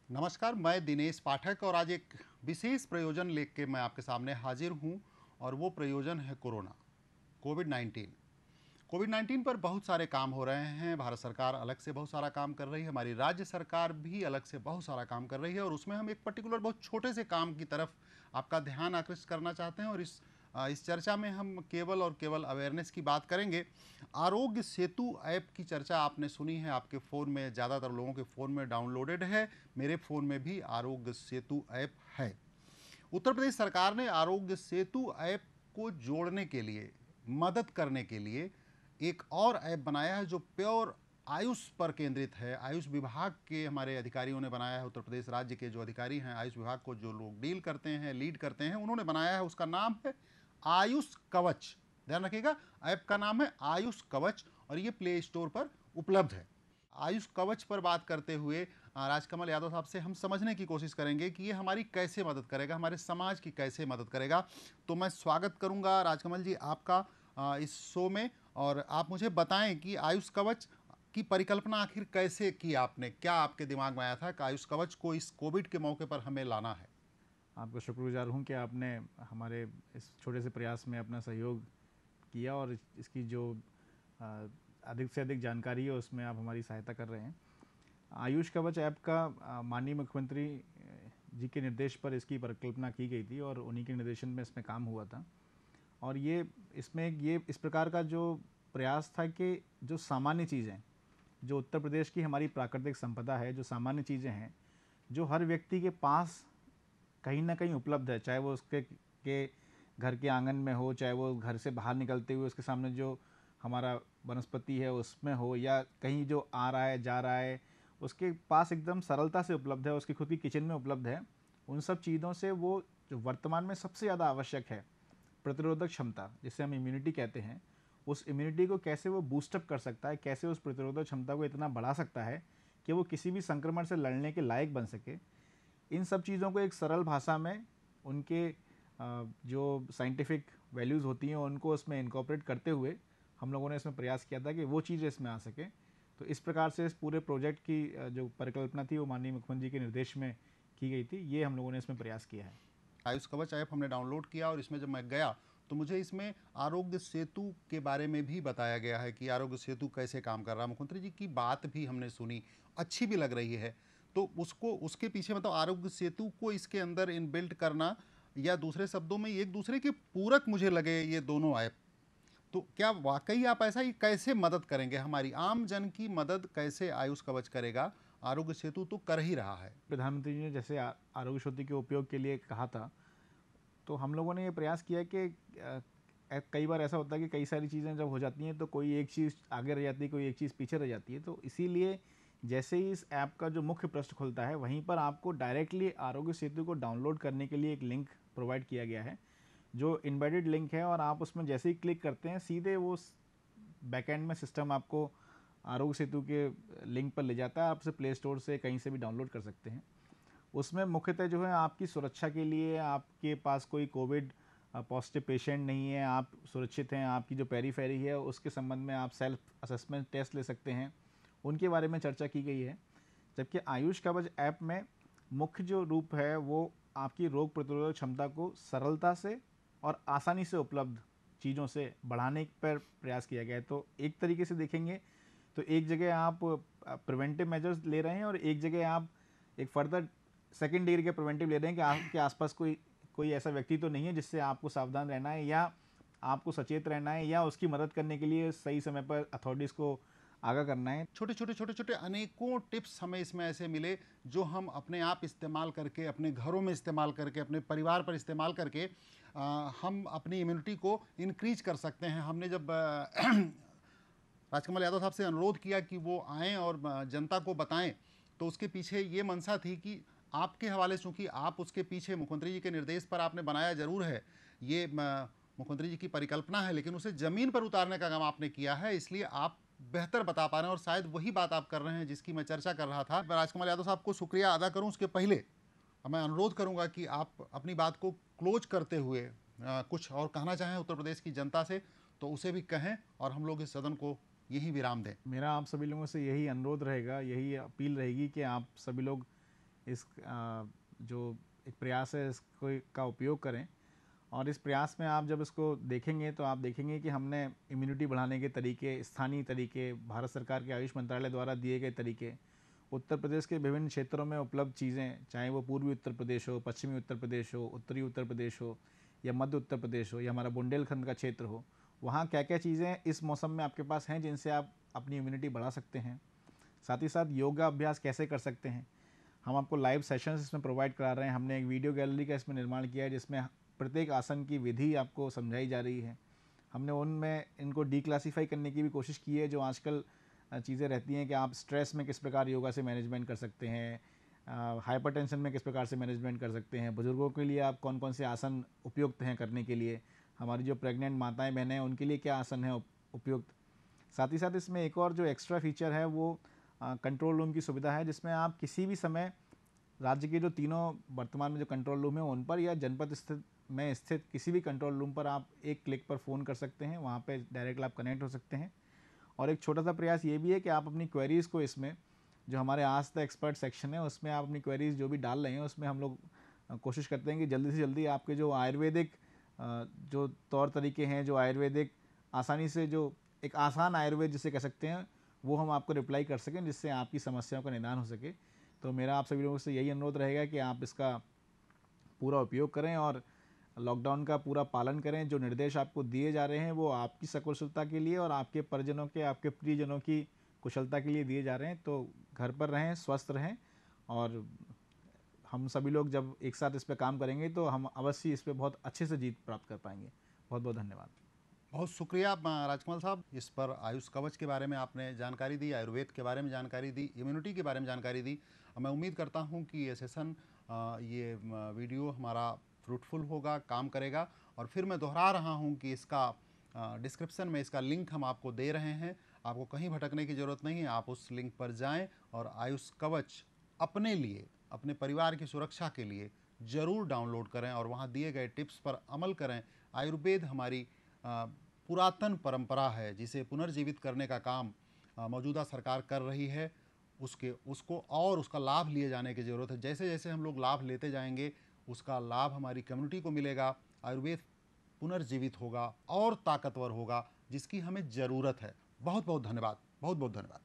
नमस्कार, मैं दिनेश पाठक और आज एक विशेष प्रयोजन लेके मैं आपके सामने हाजिर हूँ और वो प्रयोजन है कोरोना, कोविड-19। कोविड-19 पर बहुत सारे काम हो रहे हैं। भारत सरकार अलग से बहुत सारा काम कर रही है, हमारी राज्य सरकार भी अलग से बहुत सारा काम कर रही है और उसमें हम एक पर्टिकुलर बहुत छोटे से काम की तरफ आपका ध्यान आकृष्ट करना चाहते हैं और इस चर्चा में हम केवल और केवल अवेयरनेस की बात करेंगे। आरोग्य सेतु ऐप की चर्चा आपने सुनी है, आपके फ़ोन में ज़्यादातर लोगों के फ़ोन में डाउनलोडेड है, मेरे फ़ोन में भी आरोग्य सेतु ऐप है। उत्तर प्रदेश सरकार ने आरोग्य सेतु ऐप को जोड़ने के लिए, मदद करने के लिए एक और ऐप बनाया है जो प्योर आयुष पर केंद्रित है। आयुष विभाग के हमारे अधिकारियों ने बनाया है। उत्तर प्रदेश राज्य के जो अधिकारी हैं, आयुष विभाग को जो लोग डील करते हैं, लीड करते हैं, उन्होंने बनाया है। उसका नाम है आयुष कवच। ध्यान रखिएगा, ऐप का नाम है आयुष कवच और ये प्ले स्टोर पर उपलब्ध है। आयुष कवच पर बात करते हुए राजकमल यादव साहब से हम समझने की कोशिश करेंगे कि ये हमारी कैसे मदद करेगा, हमारे समाज की कैसे मदद करेगा। तो मैं स्वागत करूंगा राजकमल जी आपका इस शो में, और आप मुझे बताएं कि आयुष कवच की परिकल्पना आखिर कैसे की आपने, क्या आपके दिमाग में आया था कि आयुष कवच को इस कोविड के मौके पर हमें लाना है। आपका शुक्रगुजार हूँ कि आपने हमारे इस छोटे से प्रयास में अपना सहयोग किया और इसकी जो अधिक से अधिक जानकारी है उसमें आप हमारी सहायता कर रहे हैं। आयुष कवच ऐप का माननीय मुख्यमंत्री जी के निर्देश पर इसकी परिकल्पना की गई थी और उन्हीं के निर्देशन में इसमें काम हुआ था। और ये इस प्रकार का जो प्रयास था कि जो सामान्य चीज़ें, जो उत्तर प्रदेश की हमारी प्राकृतिक संपदा है, जो सामान्य चीज़ें हैं, जो हर व्यक्ति के पास कहीं ना कहीं उपलब्ध है, चाहे वो उसके घर के आंगन में हो, चाहे वो घर से बाहर निकलते हुए उसके सामने जो हमारा वनस्पति है उसमें हो, या कहीं जो आ रहा है जा रहा है उसके पास एकदम सरलता से उपलब्ध है, उसकी खुद की किचन में उपलब्ध है। उन सब चीज़ों से वो जो वर्तमान में सबसे ज़्यादा आवश्यक है, प्रतिरोधक क्षमता जिसे हम इम्यूनिटी कहते हैं, उस इम्यूनिटी को कैसे वो बूस्टअप कर सकता है, कैसे उस प्रतिरोधक क्षमता को इतना बढ़ा सकता है कि वो किसी भी संक्रमण से लड़ने के लायक बन सके। इन सब चीज़ों को एक सरल भाषा में उनके जो साइंटिफिक वैल्यूज़ होती हैं उनको उसमें इनकॉर्पोरेट करते हुए हम लोगों ने इसमें प्रयास किया था कि वो चीज़ इसमें आ सके। तो इस प्रकार से इस पूरे प्रोजेक्ट की जो परिकल्पना थी वो माननीय मुख्यमंत्री के निर्देश में की गई थी। ये हम लोगों ने इसमें प्रयास किया है। आयुष कवच ऐप हमने डाउनलोड किया और इसमें जब मैं गया तो मुझे इसमें आरोग्य सेतु के बारे में भी बताया गया है कि आरोग्य सेतु कैसे काम कर रहा है। मुख्यमंत्री जी की बात भी हमने सुनी, अच्छी भी लग रही है। तो उसको उसके पीछे मतलब आरोग्य सेतु को इसके अंदर इनबिल्ट करना, या दूसरे शब्दों में एक दूसरे के पूरक मुझे लगे ये दोनों ऐप। तो क्या वाकई आप ऐसा ही कैसे मदद करेंगे, हमारी आम जन की मदद कैसे आयुष कवच करेगा? आरोग्य सेतु तो कर ही रहा है। प्रधानमंत्री जी ने जैसे आरोग्य सेतु के उपयोग के लिए कहा था, तो हम लोगों ने ये प्रयास किया कि कई बार ऐसा होता है कि कई सारी चीज़ें जब हो जाती हैं तो कोई एक चीज़ आगे रह जाती है, कोई एक चीज़ पीछे रह जाती है। तो इसीलिए जैसे ही इस ऐप का जो मुख्य पृष्ठ खुलता है वहीं पर आपको डायरेक्टली आरोग्य सेतु को डाउनलोड करने के लिए एक लिंक प्रोवाइड किया गया है, जो इम्बेडेड लिंक है। और आप उसमें जैसे ही क्लिक करते हैं सीधे वो बैकएंड में सिस्टम आपको आरोग्य सेतु के लिंक पर ले जाता है। आप उसे प्ले स्टोर से कहीं से भी डाउनलोड कर सकते हैं। उसमें मुख्यतः जो है आपकी सुरक्षा के लिए, आपके पास कोई कोविड पॉजिटिव पेशेंट नहीं है, आप सुरक्षित हैं, आपकी जो पेरीफेरी है उसके संबंध में आप सेल्फ असेसमेंट टेस्ट ले सकते हैं, उनके बारे में चर्चा की गई है। जबकि आयुष कवच ऐप में मुख्य जो रूप है वो आपकी रोग प्रतिरोधक क्षमता को सरलता से और आसानी से उपलब्ध चीज़ों से बढ़ाने पर प्रयास किया गया है। तो एक तरीके से देखेंगे तो एक जगह आप प्रिवेंटिव मेजर्स ले रहे हैं और एक जगह आप एक फर्दर सेकेंड डिग्री के प्रिवेंटिव ले रहे हैं कि आपके आसपास कोई कोई ऐसा व्यक्ति तो नहीं है जिससे आपको सावधान रहना है या आपको सचेत रहना है या उसकी मदद करने के लिए सही समय पर अथॉरिटीज़ को आगाह करना है। छोटे छोटे अनेकों टिप्स हमें इसमें ऐसे मिले जो हम अपने आप इस्तेमाल करके, अपने घरों में इस्तेमाल करके, अपने परिवार पर इस्तेमाल करके हम अपनी इम्यूनिटी को इंक्रीज कर सकते हैं। हमने जब राजकमल यादव साहब से अनुरोध किया कि वो आएँ और जनता को बताएं, तो उसके पीछे ये मंशा थी कि आपके हवाले, चूँकि आप उसके पीछे मुख्यमंत्री जी के निर्देश पर आपने बनाया ज़रूर है, ये मुख्यमंत्री जी की परिकल्पना है, लेकिन उसे ज़मीन पर उतारने का काम आपने किया है, इसलिए आप बेहतर बता पा रहे हैं और शायद वही बात आप कर रहे हैं जिसकी मैं चर्चा कर रहा था। मैं राजकमल यादव साहब को शुक्रिया अदा करूं उसके पहले मैं अनुरोध करूंगा कि आप अपनी बात को क्लोज करते हुए कुछ और कहना चाहें उत्तर प्रदेश की जनता से, तो उसे भी कहें और हम लोग इस सदन को यही विराम दें। मेरा आप सभी लोगों से यही अनुरोध रहेगा, यही अपील रहेगी कि आप सभी लोग इस जो एक प्रयास है इसको का उपयोग करें। और इस प्रयास में आप जब इसको देखेंगे तो आप देखेंगे कि हमने इम्यूनिटी बढ़ाने के तरीके, स्थानीय तरीके, भारत सरकार के आयुष मंत्रालय द्वारा दिए गए तरीके, उत्तर प्रदेश के विभिन्न क्षेत्रों में उपलब्ध चीज़ें, चाहे वो पूर्वी उत्तर प्रदेश हो, पश्चिमी उत्तर प्रदेश हो, उत्तरी उत्तर प्रदेश हो, या मध्य उत्तर प्रदेश हो, या हमारा बुंदेलखंड का क्षेत्र हो, वहाँ क्या क्या चीज़ें इस मौसम में आपके पास हैं जिनसे आप अपनी इम्यूनिटी बढ़ा सकते हैं। साथ ही साथ योगा अभ्यास कैसे कर सकते हैं। हम आपको लाइव सेशंस इसमें प्रोवाइड करा रहे हैं। हमने एक वीडियो गैलरी का इसमें निर्माण किया है जिसमें प्रत्येक आसन की विधि आपको समझाई जा रही है। हमने उनमें इनको डीक्लासीफाई करने की भी कोशिश की है। जो आजकल चीज़ें रहती हैं कि आप स्ट्रेस में किस प्रकार योगा से मैनेजमेंट कर सकते हैं, हाइपरटेंशन में किस प्रकार से मैनेजमेंट कर सकते हैं, बुज़ुर्गों के लिए आप कौन कौन से आसन उपयुक्त हैं करने के लिए, हमारी जो प्रेग्नेंट माताएं बहनें हैं उनके लिए क्या आसन है उपयुक्त। साथ ही साथ इसमें एक और जो एक्स्ट्रा फीचर है वो कंट्रोल रूम की सुविधा है, जिसमें आप किसी भी समय राज्य के जो तीनों वर्तमान में जो कंट्रोल रूम है उन पर, या जनपद में स्थित किसी भी कंट्रोल रूम पर आप एक क्लिक पर फ़ोन कर सकते हैं। वहाँ पे डायरेक्ट आप कनेक्ट हो सकते हैं। और एक छोटा सा प्रयास ये भी है कि आप अपनी क्वेरीज़ को इसमें, जो हमारे आस्क द एक्सपर्ट सेक्शन है उसमें आप अपनी क्वेरीज़ जो भी डाल रहे हैं उसमें हम लोग कोशिश करते हैं कि जल्दी से जल्दी आपके जो आयुर्वेदिक जो तौर तरीके हैं, जो आयुर्वेदिक आसानी से, जो एक आसान आयुर्वेद जिसे कह सकते हैं, वो हम आपको रिप्लाई कर सकें, जिससे आपकी समस्याओं का निदान हो सके। तो मेरा आप सभी लोगों से यही अनुरोध रहेगा कि आप इसका पूरा उपयोग करें और लॉकडाउन का पूरा पालन करें। जो निर्देश आपको दिए जा रहे हैं वो आपकी सकुशलता के लिए और आपके परिजनों के, आपके प्रियजनों की कुशलता के लिए दिए जा रहे हैं। तो घर पर रहें, स्वस्थ रहें, और हम सभी लोग जब एक साथ इस पर काम करेंगे तो हम अवश्य इस पर बहुत अच्छे से जीत प्राप्त कर पाएंगे। बहुत बहुत धन्यवाद। बहुत शुक्रिया राजकमल साहब, इस पर आयुष कवच के बारे में आपने जानकारी दी, आयुर्वेद के बारे में जानकारी दी, इम्यूनिटी के बारे में जानकारी दी। मैं उम्मीद करता हूं कि ये सेशन, ये वीडियो हमारा फ्रूटफुल होगा, काम करेगा। और फिर मैं दोहरा रहा हूं कि इसका डिस्क्रिप्शन में इसका लिंक हम आपको दे रहे हैं। आपको कहीं भटकने की ज़रूरत नहीं है, आप उस लिंक पर जाएं और आयुष कवच अपने लिए, अपने परिवार की सुरक्षा के लिए ज़रूर डाउनलोड करें और वहाँ दिए गए टिप्स पर अमल करें। आयुर्वेद हमारी पुरातन परंपरा है जिसे पुनर्जीवित करने का काम मौजूदा सरकार कर रही है। उसको और उसका लाभ लिए जाने की ज़रूरत है। जैसे जैसे हम लोग लाभ लेते जाएंगे उसका लाभ हमारी कम्युनिटी को मिलेगा। आयुर्वेद पुनर्जीवित होगा और ताकतवर होगा, जिसकी हमें ज़रूरत है। बहुत बहुत धन्यवाद, बहुत बहुत धन्यवाद।